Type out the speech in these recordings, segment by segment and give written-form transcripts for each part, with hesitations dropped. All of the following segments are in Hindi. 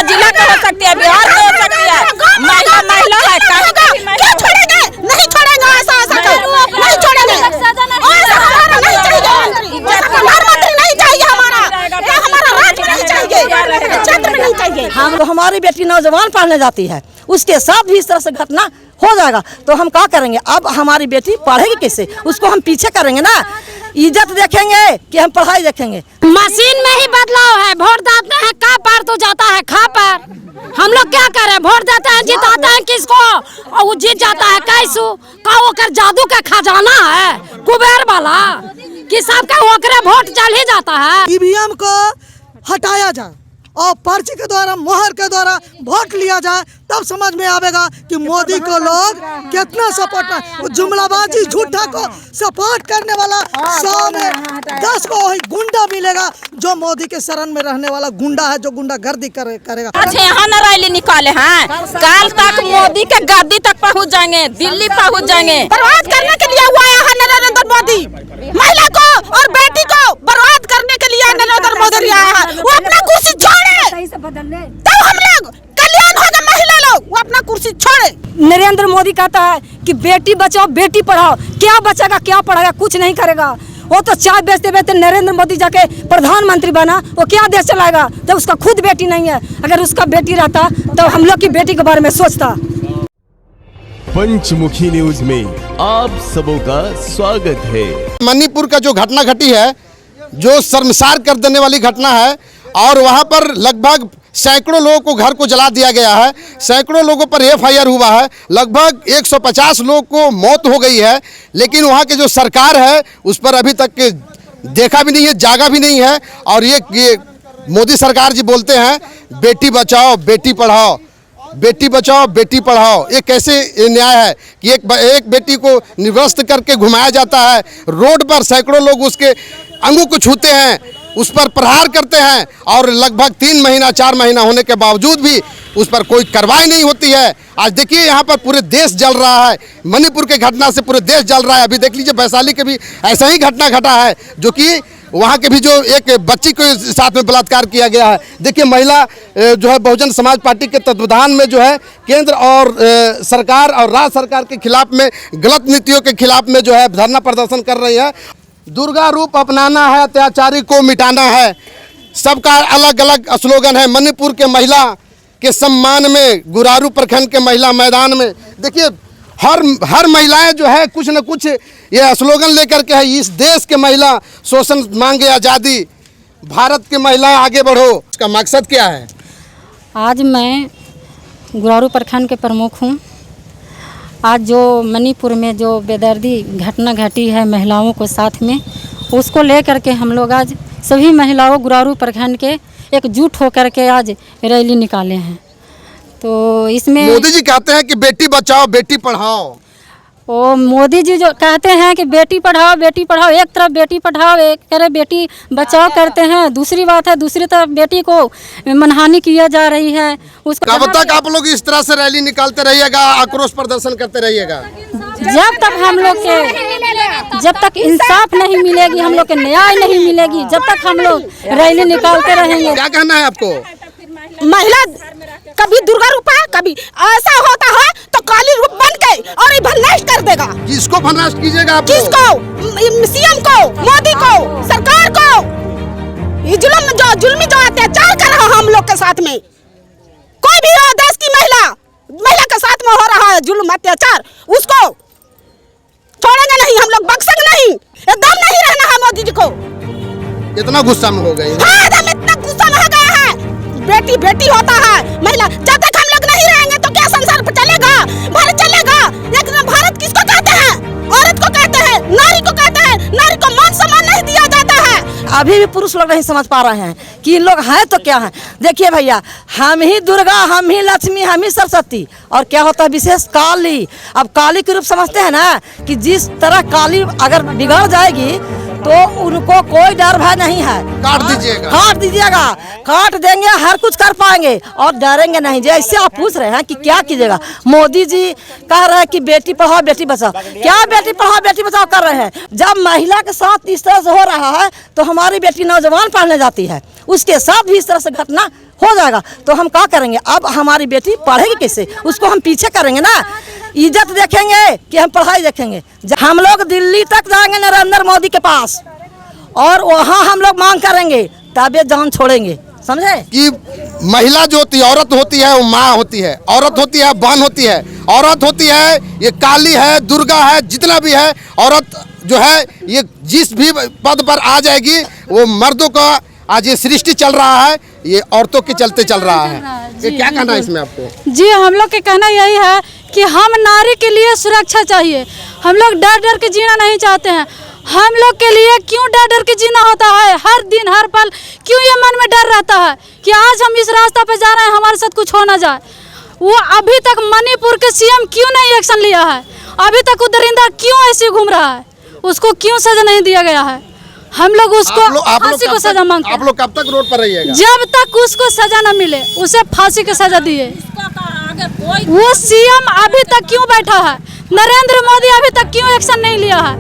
जिला का हो सकती है, बिहार का हो सकती है। महिला महिला है, क्या छोड़ेंगे? नहीं छोड़ेंगे, ऐसा नहीं छोड़ेंगे। हमारा नहीं चाहिए, प्रधानमंत्री नहीं चाहिए, हमारा राज्य में नहीं चाहिए, क्षेत्र में नहीं चाहिए। हमारी बेटी नौजवान पढ़ने जाती है, उसके साथ भी इस तरह से घटना हो जाएगा तो हम क्या करेंगे? अब हमारी बेटी पढ़ेगी कैसे? उसको हम पीछे करेंगे ना, इज्जत देखेंगे कि हम पढ़ाई देखेंगे? मशीन में ही बदलाव है। वोट देते हैं का पार तो जाता है खा पार। हम लोग क्या करें? वोट देते हैं, जिताते हैं किसको और वो जीत जाता है कैसू का? वो कर जादू का खजाना है कुबेर वाला कि सबका ओकरे वोट चल ही जाता है। ईवीएम को हटाया जाए और पर्ची के द्वारा, मोहर के द्वारा वोट लिया जाए, तब समझ में आएगा कि मोदी को लोग कितना सपोर्ट। जुमलाबाजी झूठा को सपोर्ट करने वाला 100 में 10 को वही गुंडा मिलेगा जो मोदी के शरण में रहने वाला गुंडा है, जो गुंडागर्दी करेगा। अच्छा, यहाँ न रैली निकाले हैं, कल तक मोदी के गद्दी तक पहुँच जाएंगे, दिल्ली पहुँच जाएंगे। बर्बाद करने के लिए हुआ है नरेंद्र मोदी, महिला को और बेटी को बर्बाद करने के लिए नरेंद्र मोदी आया है। वो अपना कुर्सी छोड़े तब हम लोग कल्याण होगा, महिला लोग वो अपना कुर्सी छोड़े। नरेंद्र मोदी कहता है कि बेटी बचाओ बेटी पढ़ाओ, क्या बचेगा क्या पढ़ेगा? कुछ नहीं करेगा। वो तो चाय बेचते बेचते नरेंद्र मोदी जाके प्रधानमंत्री बना, वो क्या देश चलाएगा जब उसका खुद बेटी नहीं है? अगर उसका बेटी रहता तो हम लोग की बेटी के बारे में सोचता। पंचमुखी न्यूज में आप सबों का स्वागत है। मणिपुर का जो घटना घटी है, जो शर्मसार कर देने वाली घटना है, और वहां पर लगभग सैकड़ों लोगों को घर को जला दिया गया है, सैकड़ों लोगों पर एफआईआर हुआ है, लगभग 150 लोगों को मौत हो गई है, लेकिन वहां की जो सरकार है उस पर अभी तक देखा भी नहीं है, जागा भी नहीं है। और ये मोदी सरकार जी बोलते हैं बेटी बचाओ बेटी पढ़ाओ, बेटी बचाओ बेटी पढ़ाओ। ये कैसे न्याय है कि एक बेटी को निवस्त करके घुमाया जाता है, रोड पर सैकड़ों लोग उसके अंगों को छूते हैं, उस पर प्रहार करते हैं, और लगभग 3 महीना 4 महीना होने के बावजूद भी उस पर कोई कार्रवाई नहीं होती है। आज देखिए यहाँ पर पूरे देश जल रहा है, मणिपुर के घटना से पूरे देश जल रहा है। अभी देख लीजिए वैशाली के भी ऐसा ही घटना घटा है, जो कि वहाँ के भी जो एक बच्ची को साथ में बलात्कार किया गया है। देखिए महिला जो है बहुजन समाज पार्टी के तत्वाधान में जो है केंद्र और सरकार और राज्य सरकार के खिलाफ में, गलत नीतियों के खिलाफ में जो है धरना प्रदर्शन कर रही है। दुर्गा रूप अपनाना है, अत्याचारी को मिटाना है, सबका अलग अलग स्लोगन है। मणिपुर के महिला के सम्मान में गुरारू प्रखंड के महिला मैदान में देखिए हर महिलाएं जो है कुछ न कुछ ये स्लोगन लेकर के है। इस देश के महिला शोषण मांगे आज़ादी, भारत की महिलाएं आगे बढ़ो। इसका मकसद क्या है? आज मैं गुरारू प्रखंड के प्रमुख हूँ। आज जो मणिपुर में जो बेदर्दी घटना घटी है महिलाओं को साथ में, उसको लेकर के हम लोग आज सभी महिलाओं गुरारू प्रखंड के एकजुट होकर के आज रैली निकाले हैं। तो इसमें मोदी जी कहते हैं कि बेटी बचाओ बेटी पढ़ाओ। ओ मोदी जी जो कहते हैं कि बेटी पढ़ाओ, एक तरफ बेटी पढ़ाओ, एक तरफ बेटी बचाओ करते हैं, दूसरी बात है दूसरी तरफ बेटी को मनहानि किया जा रही है। उसको कब तक आप लोग इस तरह से रैली निकालते रहिएगा, आक्रोश प्रदर्शन करते रहिएगा? जब तक इंसाफ नहीं मिलेगी, हम लोग के न्याय नहीं मिलेगी, जब तक हम लोग रैली निकालते रहेंगे। क्या कहना है आपको? महिला कभी दुर्गा रूप है, कभी ऐसा होता है तो काली रूप बन के और ये भनष्ट कर देगा। किसको भनष्ट कीजिएगा आप? किसको? सीएम को, मोदी को, सरकार को। ये जुल्मी जो अत्याचार कर रहा है हम लोग के साथ में, कोई भी हो देश की महिला के साथ में हो रहा है जुल्म अत्याचार, उसको छोड़ेंगे नहीं हम लोग, बख्शेंगे नहीं। एकदम नहीं रहना है मोदी जी को। इतना गुस्सा में हो गए? हाँ, एकदम इतना गुस्सा में हो गया है। बेटी बेटी होता है महिला, जब तक हम लोग नहीं रहेंगे तो क्या संसार चलेगा, भारत चलेगा? लेकिन भारत किसको कहते हैं? औरत को कहते हैं, नारी को कहते हैं। नारी को मान सम्मान नहीं दिया जाता है। अभी भी पुरुष लोग नहीं समझ पा रहे हैं कि इन लोग हैं तो क्या हैं। देखिए भैया, हम ही दुर्गा, हम ही लक्ष्मी, हम ही सरस्वती, और क्या होता है विशेष काली। अब काली के रूप समझते हैं ना, कि जिस तरह काली अगर बिगड़ जाएगी तो उनको कोई डर भय नहीं है। काट दीजिएगा, काट दीजिएगा, काट देंगे, हर कुछ कर पाएंगे और डरेंगे नहीं। जैसे आप पूछ रहे हैं कि क्या कीजिएगा, मोदी जी कह रहे हैं कि बेटी पढ़ाओ बेटी बचाओ। क्या बेटी पढ़ाओ बेटी बचाओ कर रहे हैं? जब महिला के साथ इस तरह से हो रहा है तो हमारी बेटी नौजवान पढ़ने जाती है, उसके साथ भी इस तरह से घटना हो जाएगा। तो हम क्या करेंगे? अब हमारी बेटी पढ़ेगी कैसे? उसको हम पीछे करेंगे ना। इज्जत देखेंगे कि हम पढ़ाई देखेंगे? हम लोग दिल्ली तक जाएंगे नरेंद्र मोदी के पास और वहाँ हम लोग मांग करेंगे, तब ये जान छोड़ेंगे। समझे कि महिला जो होती है, औरत होती है, वो माँ होती है, औरत होती है, बहन होती है, औरत होती है, ये काली है, दुर्गा है, जितना भी है औरत जो है, ये जिस भी पद पर आ जाएगी वो मर्दों का आज ये सृष्टि चल रहा है, ये औरतों के चलते चल रहा है। ये क्या कहना है इसमें आपको? जी हम लोग के कहना यही है कि हम नारी के लिए सुरक्षा चाहिए। हम लोग डर डर के जीना नहीं चाहते हैं। हम लोग के लिए क्यों डर डर के जीना होता है? हर दिन हर पल क्यों ये मन में डर रहता है कि आज हम इस रास्ता पे जा रहे हैं, हमारे साथ कुछ हो ना जाए। वो अभी तक मणिपुर के सीएम क्यों नहीं एक्शन लिया है? अभी तक वो दरिंदा क्यों ऐसे घूम रहा है? उसको क्यों सजा नहीं दिया गया है? हम लोग उसको फांसी को सजा मांगते हैं। आप लोग कब तक रोड पर रहिएगा? जब तक उसको सजा न मिले, उसे फांसी की सजा दिए। वो सीएम अभी तक क्यों बैठा है? नरेंद्र मोदी अभी तक क्यों एक्शन नहीं लिया है?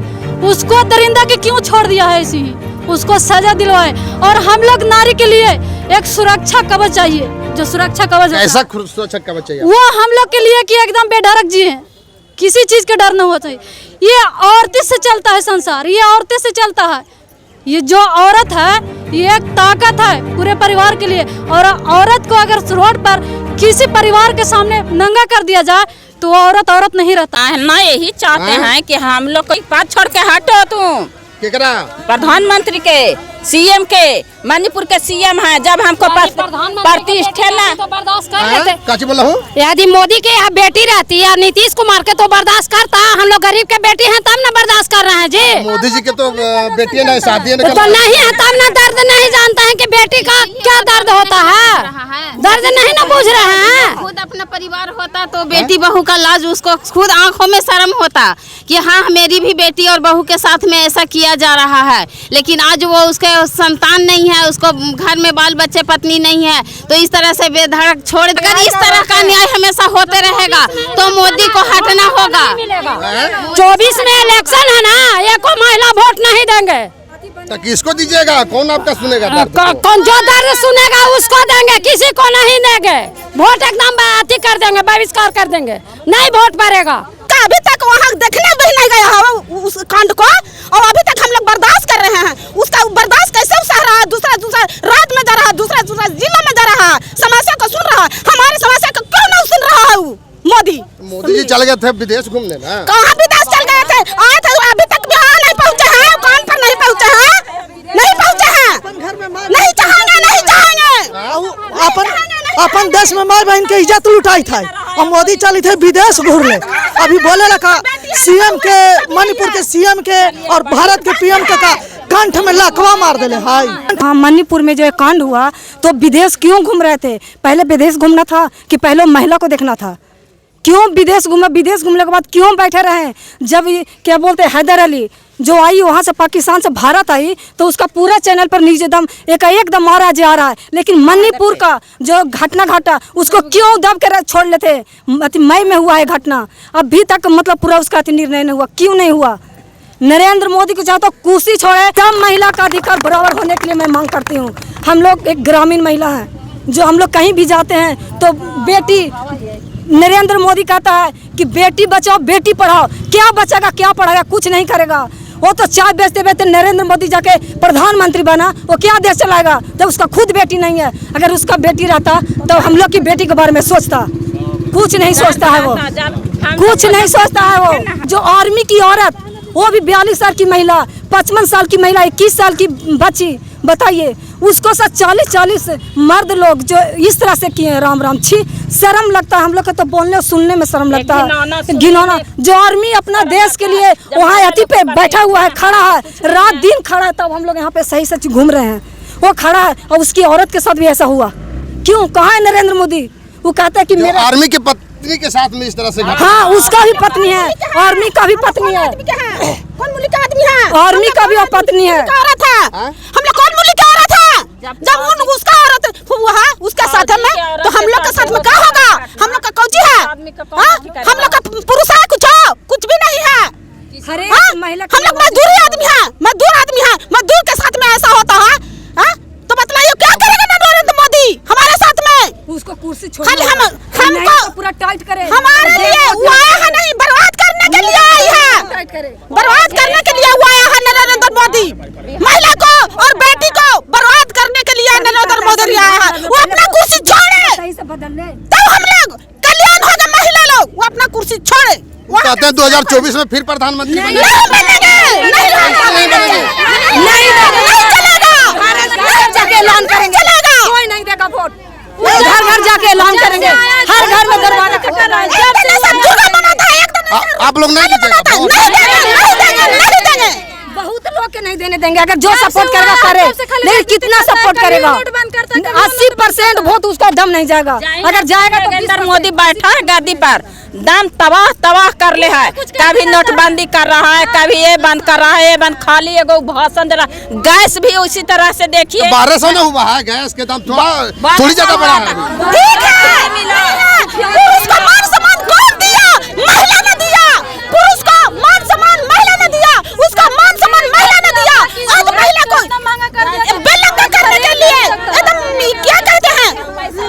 उसको दरिंदा के क्यों छोड़ दिया है? ऐसे ही उसको सजा दिलवाए। और हम लोग नारी के लिए एक सुरक्षा कवच चाहिए, जो सुरक्षा कवच ऐसा सुरक्षा कवच चाहिए वो हम लोग के लिए कि एकदम बेडरक जिए, किसी चीज के डर न हो चाहिए। ये औरतें से चलता है संसार, ये औरतें से चलता है। ये जो औरत है ये एक ताकत है पूरे परिवार के लिए। और औरत को अगर रोड पर किसी परिवार के सामने नंगा कर दिया जाए तो औरत औरत नहीं रहता है ना। यही चाहते हैं कि हम लोग को बात छोड़ के हटो तुम। केकरा? प्रधानमंत्री के, सीएम के, मणिपुर के सीएम है। जब हमको प्रतिष्ठा ना तो बर्दाश्त कर लेते। काची बोला हूँ? यदि मोदी के यहाँ बेटी रहती या नीतीश कुमार के तो बर्दाश्त करता। हम लोग गरीब के बेटी हैं तब ना बर्दाश्त कर रहे हैं जी। मोदी जी के तो बेटी नहीं, शादी तो नहीं है तब ना दर्द नहीं जानता है कि बेटी का क्या दर्द होता है। दर्द नहीं ना पूछ रहे हैं। खुद अपना परिवार होता तो बेटी बहू का लाज उसको खुद आंखों में शर्म होता कि हाँ मेरी भी बेटी और बहू के साथ में ऐसा किया जा रहा है। लेकिन आज वो उसके संतान नहीं है, उसको घर में बाल बच्चे पत्नी नहीं है, तो इस तरह से बेधड़क छोड़। अगर इस तरह का न्याय हमेशा होते रहेगा तो मोदी को हटना होगा। 24 में इलेक्शन है ना, एको महिला वोट नहीं देंगे। तो किसको दीजिएगा? कौन आपका सुनेगा? कौन जो दर्द सुनेगा उसको देंगे, किसी को नहीं देंगे। वोट एकदम अति कर देंगे, बहिष्कार कर देंगे, नहीं वोट पड़ेगा। अभी तक वहाँ देखने भी नहीं गया है उस कांड को, और अभी तक हम लोग बर्दाश्त कर रहे हैं। उसका बर्दाश्त कैसे सह रहा है? दूसरा रात में जा रहा है, दूसरा जिला में जा रहा है, समस्या को सुन रहा है। हमारी समस्या को क्यों नहीं सुन रहा है? मोदी जी चल गए थे विदेश घूमने ना। कहाँ विदेश चल गए थे? आए थे, अभी तक बिहार नहीं पहुँचे हैं, कान पर नहीं पहुँचे हैं, नहीं पहुँचे हैं। नहीं चाहेंगे। अपन देश में माँ बहन के इज्जत लुटाई था और मोदी चली थे विदेश घूरने। अभी बोले लगा सीएम के, मणिपुर के सीएम के और भारत के पीएम के का कंठ में लकवा मार दिले। हाय हाँ, मणिपुर में जो कांड हुआ तो विदेश क्यों घूम रहे थे? पहले विदेश घूमना था कि पहले महिला को देखना था? क्यों विदेश घूमे? विदेश घूमने के बाद क्यों बैठे रहे? जब क्या बोलते हैदर अली जो आई वहाँ से, पाकिस्तान से भारत आई, तो उसका पूरा चैनल पर नीचे दम एकदम मारा जा रहा है। लेकिन मणिपुर का जो घटना घटा उसको क्यों दब कर छोड़ लेते? मई में हुआ है घटना, अभी तक मतलब पूरा उसका निर्णय नहीं हुआ। क्यों नहीं हुआ? नरेंद्र मोदी को चाहता कुर्सी छोड़े। सब महिला का अधिकार बराबर होने के लिए मैं मांग करती हूँ। हम लोग एक ग्रामीण महिला है, जो हम लोग कहीं भी जाते हैं तो बेटी, नरेंद्र मोदी कहता है कि बेटी बचाओ बेटी पढ़ाओ। क्या बचेगा, क्या पढ़ाएगा? कुछ नहीं करेगा। वो तो चाय बेचते बेचते नरेंद्र मोदी जाके प्रधानमंत्री बना, वो क्या देश चलाएगा जब उसका खुद बेटी नहीं है? अगर उसका बेटी रहता तो हम लोग की बेटी के बारे में सोचता। कुछ नहीं सोचता है वो, कुछ नहीं सोचता है वो। जो आर्मी की औरत, वो भी 42 साल की महिला, 55 साल की महिला, 21 साल की बच्ची, बताइए उसको साथ 40 मर्द लोग जो इस तरह से किए। राम राम, छी, शर्म लगता है हम लोग को तो बोलने और सुनने में शर्म लगता है। घिनौना। जो आर्मी अपना देश के लिए वहाँ अति पे बैठा हुआ है, खड़ा है, रात दिन खड़ा है, तब हम लोग यहाँ पे सही सच घूम रहे हैं। वो खड़ा है और उसकी औरत के साथ भी ऐसा हुआ। क्यों? कहाँ है नरेंद्र मोदी? वो कहता है कि मेरा आर्मी के पत्नी के साथ में इस तरह से। हाँ, उसका भी पत्नी है, आर्मी का भी पत्नी है। कौन मुल्क का आदमी है? आर्मी का भी पत्नी है। हम लोग कौन मुल्क का औरत है? जब उसका औरत हुआ है उसके साथ में, तो हम लोग के साथ में क्या होगा? हम लोग का कौची है? हम लोग का पुरुष है? कुछ भी नहीं है। हम लोग मजदूर आदमी है, मजदूर के साथ में ऐसा होता है। तो बताइए क्या करेगा नरेंद्र मोदी हमारे साथ कुर्सी खाली हमको पूरा टाइट करे। हमारे लिए वो आया है नहीं, बर्बाद करने के लिए आई है, बर्बाद करने के लिए वो आया है नरेंद्र मोदी। महिला को और बेटी को बर्बाद करने के लिए नरेंद्र मोदी आया है। वो अपना कुर्सी छोड़े तब हम लोग कल्याण होगा। महिला लोग वो अपना कुर्सी छोड़े। कहते हैं 2024 में फिर प्रधानमंत्री नहीं बनेंगे, नहीं जाके ऐलान करेंगे, कोई नहीं देगा वोट। घर घर जाके ऐलान करेंगे, हर घर में दरबार खटका रहा है। आप लोग नहीं दीजिएगा? बहुत लोग के नहीं देने देंगे। अगर जो सपोर्ट करेगा करे, लेकिन कितना सपोर्ट करेगा? 80% वोट उसका दम नहीं जाएगा। अगर जाएगा तो नरेंद्र मोदी बैठा है गद्दी पर, दम तबाह तबाह कर ले है। कभी नोटबंदी कर रहा है, कभी ये बंद कर रहा है, ये बंद, खाली एगो भाषण दे रहा है। गैस भी उसी तरह से देखिए 1200 ना हुआ है गैस के दाम, थोड़ी ज्यादा बढ़ा है। ठीक है, पुरुष को मान सम्मान कौन दिया? महिला ने दिया। पुरुष को मान सम्मान महिला ने दिया, उसका मान सम्मान महिला ने दिया। आज महिला को बेलंगा करने के लिए एकदम क्या कहते हैं,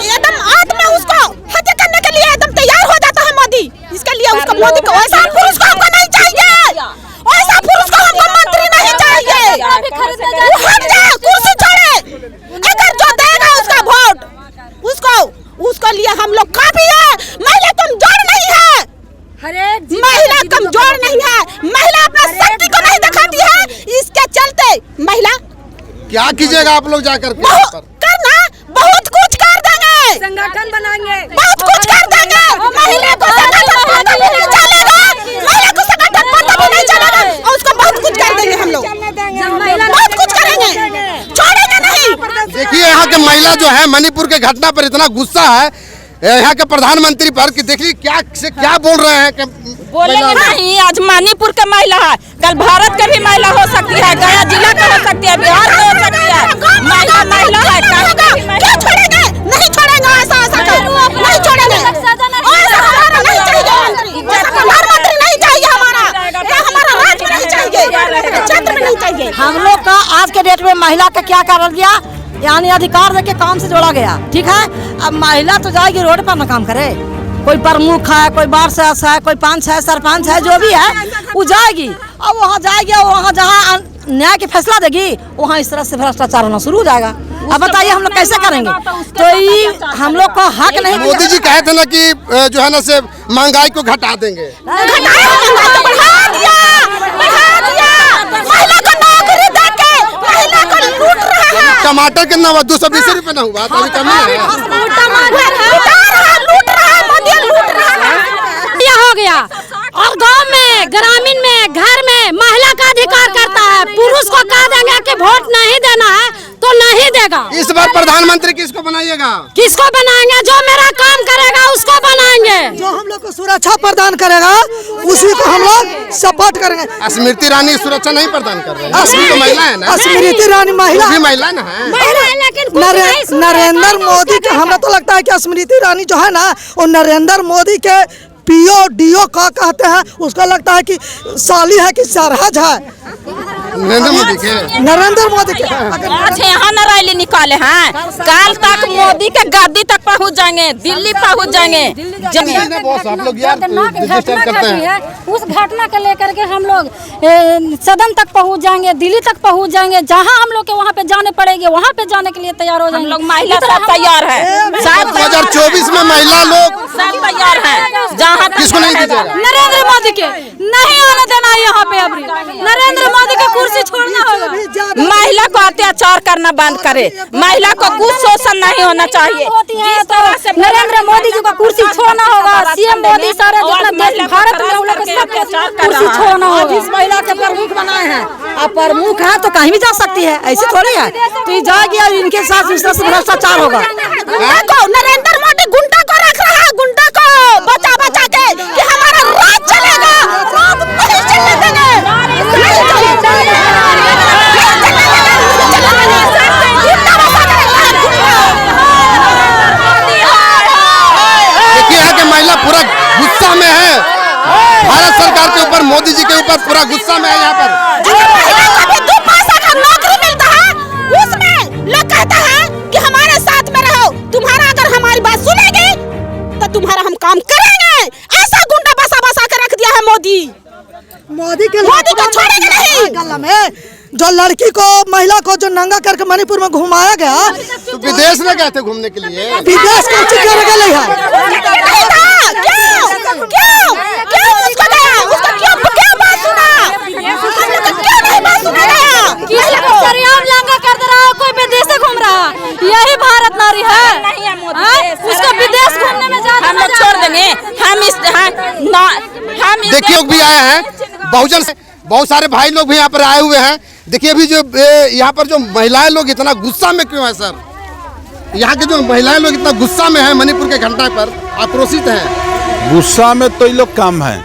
एकदम आत्मा उसको हत्या करने के लिए एकदम तैयार हो जाता है मोदी। इसके लिए उसको मोदी को वैसा पुरुष को हमको नहीं चाहिए, वैसा पुरुष को हमको मंत्री नहीं चाहिए। वो हट जाए, कुर्सी छोड़े। अगर जो देगा उसका वोट उसको लिए हम लोग काफी है। महिला कमजोर नहीं है, महिला कमजोर नहीं है। महिला अपना शक्ति को नहीं दिखाती है। इसके चलते महिला क्या कीजिएगा आप लोग जाकर के? करना बहुत कुछ कर देंगे, संगठन बनाएंगे, बहुत कुछ कर देंगे। महिला को संगठन पता भी नहीं चलेगा, महिला को संगठन पता भी नहीं चलेगा और उसको बहुत कुछ कर देंगे हम लोग, बहुत कुछ करेंगे, छोड़ेंगे नहीं। देखिए यहाँ के महिला जो है मणिपुर के घटना पर इतना गुस्सा है यहाँ के प्रधानमंत्री पर कि देखिए क्या बोल रहे हैं कि बोलेंगे नहीं। आज मणिपुर के महिला है, कल भारत के भी महिला हो सकती है, गया जिला का हो सकती है, बिहार का हो सकती है। महिला महिला है, क्या छोड़ेंगे? नहीं छोड़ेंगे, ऐसा नहीं छोड़ेंगे। ऐसा हमारा नहीं चाहिए मंत्री, ऐसा प्रधानमंत्री नहीं चाहिए हमारा, हमारा राज्य में नहीं चाहिए, क्षेत्र में नहीं चाहिए। हम लोग का आज के डेट में महिला का क्या कर दिया, यानी अधिकार देके काम से जोड़ा गया। ठीक है, अब महिला तो जाएगी रोड पर ना काम करे। कोई प्रमुख है, कोई वार्ड है, कोई पंच है, सरपंच है, जो भी है वो जाएगी। अब वहाँ जाएगी, वहाँ जहाँ न्याय के फैसला देगी वहाँ इस तरह से भ्रष्टाचार होना शुरू हो जाएगा। अब बताइए हम लोग कैसे करेंगे? तो ये हम लोग को हक नहीं। मोदी जी कहे थे ना कि जो है ना से महंगाई को घटा देंगे, टमाटर कितना हुआ? 220 रुपए ना हुआ, तो कमी है। हो गया और गांव में, ग्रामीण में, घर में महिला का अधिकार करता है। पुरुष को कह देंगे कि वोट नहीं देना है तो नहीं देगा। इस बार प्रधानमंत्री किसको बनाइएगा? किसको बनाएंगे? जो मेरा काम करेगा उसको बनाएंगे। जो हम लोग को सुरक्षा प्रदान करेगा उसी को हम लोग सपोर्ट करेंगे। स्मृति ईरानी सुरक्षा नहीं प्रदान कर रहे हैं, तो महिला है ना। स्मृति ईरानी महिला भी महिला ना है। नरेंद्र मोदी के, हमें तो लगता है कि स्मृति ईरानी जो है ना वो नरेंद्र मोदी के पीओ डीओ का कहते हैं, उसका लगता है कि साली है कि सरहज है। नरेंद्र मोदी के आज यहाँ न रैली निकाले हैं, कल तक मोदी के गद्दी तक पहुँच जाएंगे, दिल्ली पहुँच जाएंगे। आप लोग यार करते हैं। उस घटना को लेकर के हम लोग सदन तक पहुंच जाएंगे, दिल्ली तक पहुंच जाएंगे। जहां हम लोग के वहां पे जाने पड़ेंगे वहां पे जाने के लिए तैयार हो जाएंगे। हम लोग महिला सब तैयार है। 2024 में महिला लोग सब तैयार है। जहाँ किसको नहीं दीजिएगा? नरेंद्र मोदी के नहीं आने देना यहाँ पे। अब नरेंद्र मोदी का कुर्सी छोड़ना होगा। महिला को अत्याचार करना बंद करे, महिला को कुछ शोषण नहीं होना चाहिए। नरेंद्र मोदी जी का कुर्सी छोड़ना होगा। सीएम मोदी सारे जितना देश भारत में सब कुर्सी छोड़ना होगा। इस महिला के प्रमुख बनाए हैं, अब प्रमुख है तो कहीं भी जा सकती है, ऐसे थोड़ी है। तो ये जाएगी और इनके साथ इस तरह से भ्रष्टाचार होगा। नरेंद्र मोदी गुंडा को रख रहा है, गुंडा को बचा बचा के कि हमारा राज चलेगा, राज नहीं चलने देंगे। देखिए यहाँ के महिला पूरा गुस्सा में है, भारत सरकार के ऊपर, मोदी जी के ऊपर पूरा गुस्सा में है। यहाँ पर महिला को भी 2 पैसा का नौकरी मिलता है, उसमें लोग कहते हैं कि हमारे साथ में रहो, तुम्हारा अगर हमारी बात सुनेंगे मोदी मोदी को छोड़ेगा नहीं। गला में जो लड़की को महिला को जो नंगा करके मणिपुर में घुमाया गया, तो विदेश में गए थे घूमने के लिए, विदेश को चिकर गई है। क्यों उसको गया, उसको क्यों बात सुना, क्यों नहीं बात सुना गया? किसी को सरियाम लंगा कर दे रहा है, कोई विदेश से घूम रहा है, यही भारत नारी है। उसको विदेश घूमने में जाना हम लोग छोड़ देंगे। हम देखिए लोग भी आए हैं, बहुजन से बहुत सारे भाई लोग भी यहाँ पर आए हुए हैं। देखिए अभी जो यहाँ पर जो महिलाएं लोग इतना गुस्सा में क्यों है सर? यहाँ के जो महिलाएं लोग इतना गुस्सा में हैं मणिपुर के घटना पर, आक्रोशित हैं। गुस्सा में तो ये लोग कम हैं,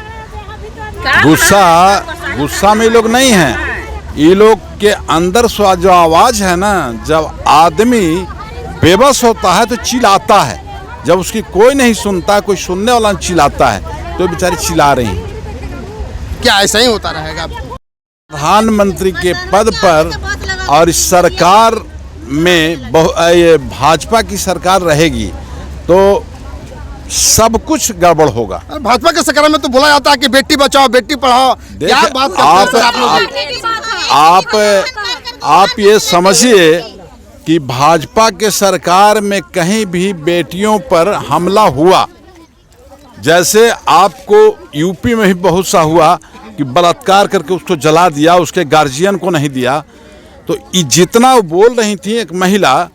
गुस्सा में ये लोग नहीं हैं। ये लोग के अंदर जो आवाज़ है ना, जब आदमी बेबस होता है तो चिल्लाता है, जब उसकी कोई नहीं सुनता, कोई सुनने वाला चिल्लाता है, तो बेचारी चिल्ला रही हैं। क्या ऐसा ही होता रहेगा? प्रधानमंत्री के पद पर और इस सरकार में ये भाजपा की सरकार रहेगी तो सब कुछ गड़बड़ होगा। भाजपा के सरकार में तो बोला जाता है कि बेटी बचाओ बेटी पढ़ाओ, क्या बात करते हैं आप ये समझिए कि भाजपा के सरकार में कहीं भी बेटियों पर हमला हुआ, जैसे आपको यूपी में भी बहुत सा हुआ कि बलात्कार करके उसको जला दिया, उसके गार्जियन को नहीं दिया, तो जितना वो बोल रही थी एक महिला,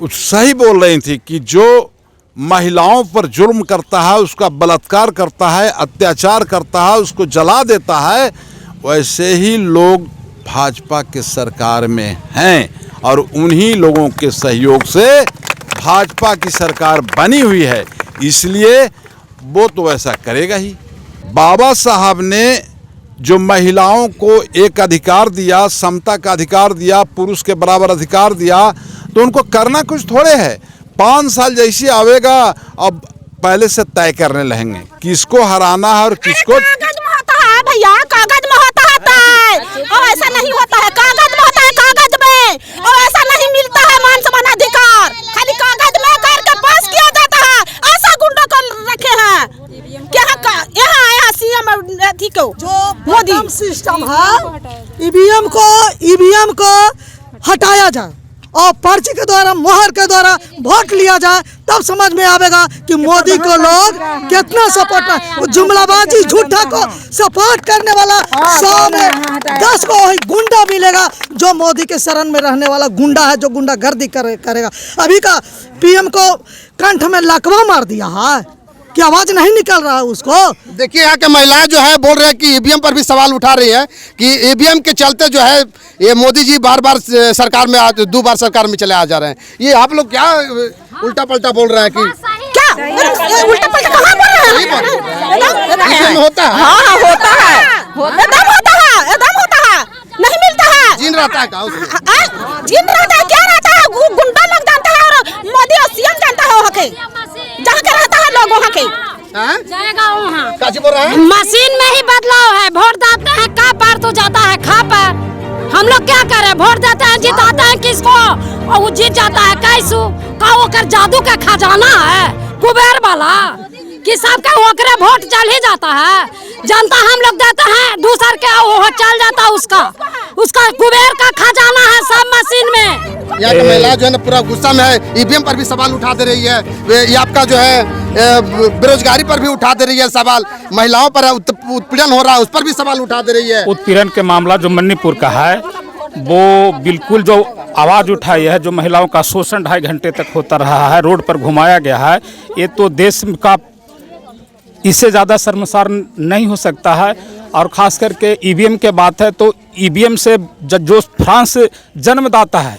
सही बोल रही थी कि जो महिलाओं पर जुर्म करता है, उसका बलात्कार करता है, अत्याचार करता है, उसको जला देता है, वैसे ही लोग भाजपा के सरकार में हैं और उन्हीं लोगों के सहयोग से भाजपा की सरकार बनी हुई है। इसलिए वो तो ऐसा करेगा ही। बाबा साहब ने जो महिलाओं को एक अधिकार दिया, समता का अधिकार दिया, पुरुष के बराबर अधिकार दिया, तो उनको करना कुछ थोड़े है। 5 साल जैसी आवेगा, अब पहले से तय करने लगेंगे किसको हराना है और किसको। कागज में होता है भैया, कागज में होता है, और ऐसा नहीं होता है। कागज में होता है, कागज में, और ऐसा नहीं मिलता है मान सम्मान अधिकार, खाली कागज में करके पास किया जाता है। ऐसा गुंडा को रखे हैं यहाँ आया सीएम अथी को, जो मोदी सिस्टम है, ईवीएम को हटाया जाए और पर्ची के द्वारा, मोहर के द्वारा वोट लिया जाए, तब समझ में आएगा कि मोदी को लोग कितना सपोर्ट। जुमलाबाजी झूठा को सपोर्ट करने वाला 100 में 10 को वही गुंडा मिलेगा, जो मोदी के शरण में रहने वाला गुंडा है, जो गुंडागर्दी करेगा। अभी का पीएम को कंठ में लकवा मार दिया है कि आवाज नहीं निकल रहा है उसको। देखिए यहाँ के महिलाएं जो है बोल रहे हैं कि ईवीएम पर भी सवाल उठा रही है कि ईवीएम के चलते जो है ये मोदी जी बार बार सरकार में 2 बार सरकार में चले आ जा रहे हैं। ये आप लोग क्या उल्टा पलटा बोल रहे हैं कि क्या उल्टा पलटा कहाँ बोल रहे हैं? होता है, हाँ होता है, एकदम होता है, नहीं मिलता है। जीन रहता है जीन रहता है, क्या रहता है? गुंडा लोग जानता है और मोदी और सीएम जानता है वहाँ के, जहाँ के रहता है लोग वहाँ के। जाएगा वहाँ, काची बोल रहा है? मशीन में ही बदलाव है। वोट देते हैं का पार तो जाता है खा पार। हम लोग क्या करें, वोट देते हैं, जिताते हैं किसको और वो जीत जाता है कैसू का, वो कर जादू का खजाना है कुबेर वाला कि सबका ओकरे वोट चल ही जाता है। जनता हम लोग देते हैं दूसर के, वो चल जाता उसका कुबेर का खजाना है सब मशीन में। यहाँ की महिला जो है ना पूरा गुस्सा में है, ईवीएम पर भी सवाल उठा दे रही है, ये आपका जो है बेरोजगारी पर भी उठा दे रही है सवाल, महिलाओं पर उत्पीड़न हो रहा है उस पर भी सवाल उठा दे रही है। उत्पीड़न के मामला जो मणिपुर का है वो बिल्कुल जो आवाज़ उठाई है, जो महिलाओं का शोषण 2.5 घंटे तक होता रहा है, रोड पर घुमाया गया है, ये तो देश का इससे ज़्यादा शर्मसार नहीं हो सकता है। और ख़ास करके ईवीएम के बात है तो ईवीएम से जो फ्रांस जन्मदाता है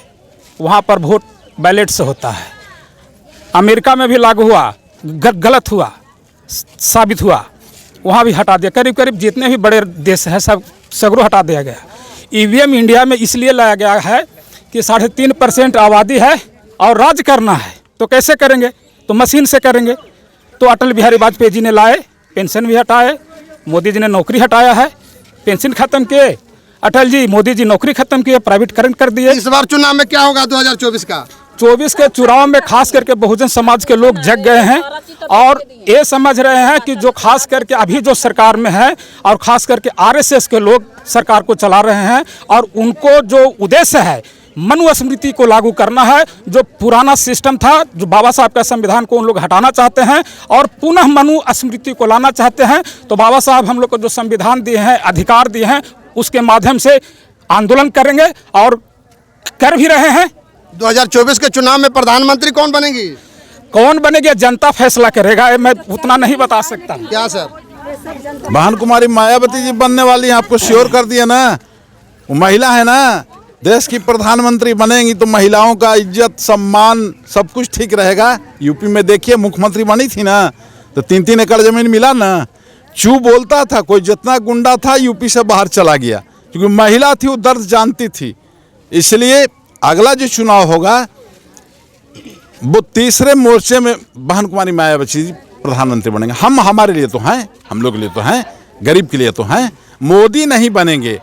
वहाँ पर वोट बैलेट से होता है। अमेरिका में भी लागू हुआ, गलत हुआ साबित हुआ, वहाँ भी हटा दिया। करीब करीब जितने भी बड़े देश हैं सब सगरों हटा दिया गया। ईवीएम इंडिया में इसलिए लाया गया है कि 3.5% आबादी है और राज करना है, तो कैसे करेंगे? तो मशीन से करेंगे। तो अटल बिहारी वाजपेयी जी ने लाए, पेंशन भी हटाए, मोदी जी ने नौकरी हटाया है, पेंशन खत्म किए, अटल जी मोदी जी नौकरी खत्म किए, प्राइवेटकरण कर दिए। इस बार चुनाव में क्या होगा 2024 का? 24 के चुनाव में खास करके बहुजन समाज के लोग जग गए हैं और ये समझ रहे हैं कि जो खास करके अभी जो सरकार में है और खास करके आरएसएस के लोग सरकार को चला रहे हैं और उनको जो उद्देश्य है मनुस्मृति को लागू करना है। जो पुराना सिस्टम था, जो बाबा साहब का संविधान को उन लोग हटाना चाहते हैं और पुनः मनुस्मृति को लाना चाहते हैं। तो बाबा साहब हम लोग को जो संविधान दिए हैं, अधिकार दिए हैं, उसके माध्यम से आंदोलन करेंगे और कर भी रहे हैं। 2024 के चुनाव में प्रधानमंत्री कौन बनेगी? कौन बनेगी जनता फैसला करेगा, मैं उतना नहीं बता सकता। क्या सर? बहन कुमारी मायावती जी बनने वाली हैं, आपको श्योर कर दिया ना। वो महिला है ना, देश की प्रधानमंत्री बनेंगी तो महिलाओं का इज्जत सम्मान सब कुछ ठीक रहेगा। यूपी में देखिए मुख्यमंत्री बनी थी ना तो 3-3 एकड़ जमीन मिला ना। चू बोलता था, कोई जितना गुंडा था यूपी से बाहर चला गया, क्योंकि महिला थी, वो दर्द जानती थी। इसलिए अगला जो चुनाव होगा वो तीसरे मोर्चे में बहन कुमारी मायावती जी प्रधानमंत्री बनेंगे। हम हमारे लिए तो हैं, हम लोग के लिए तो हैं, गरीब के लिए तो हैं। मोदी नहीं बनेंगे।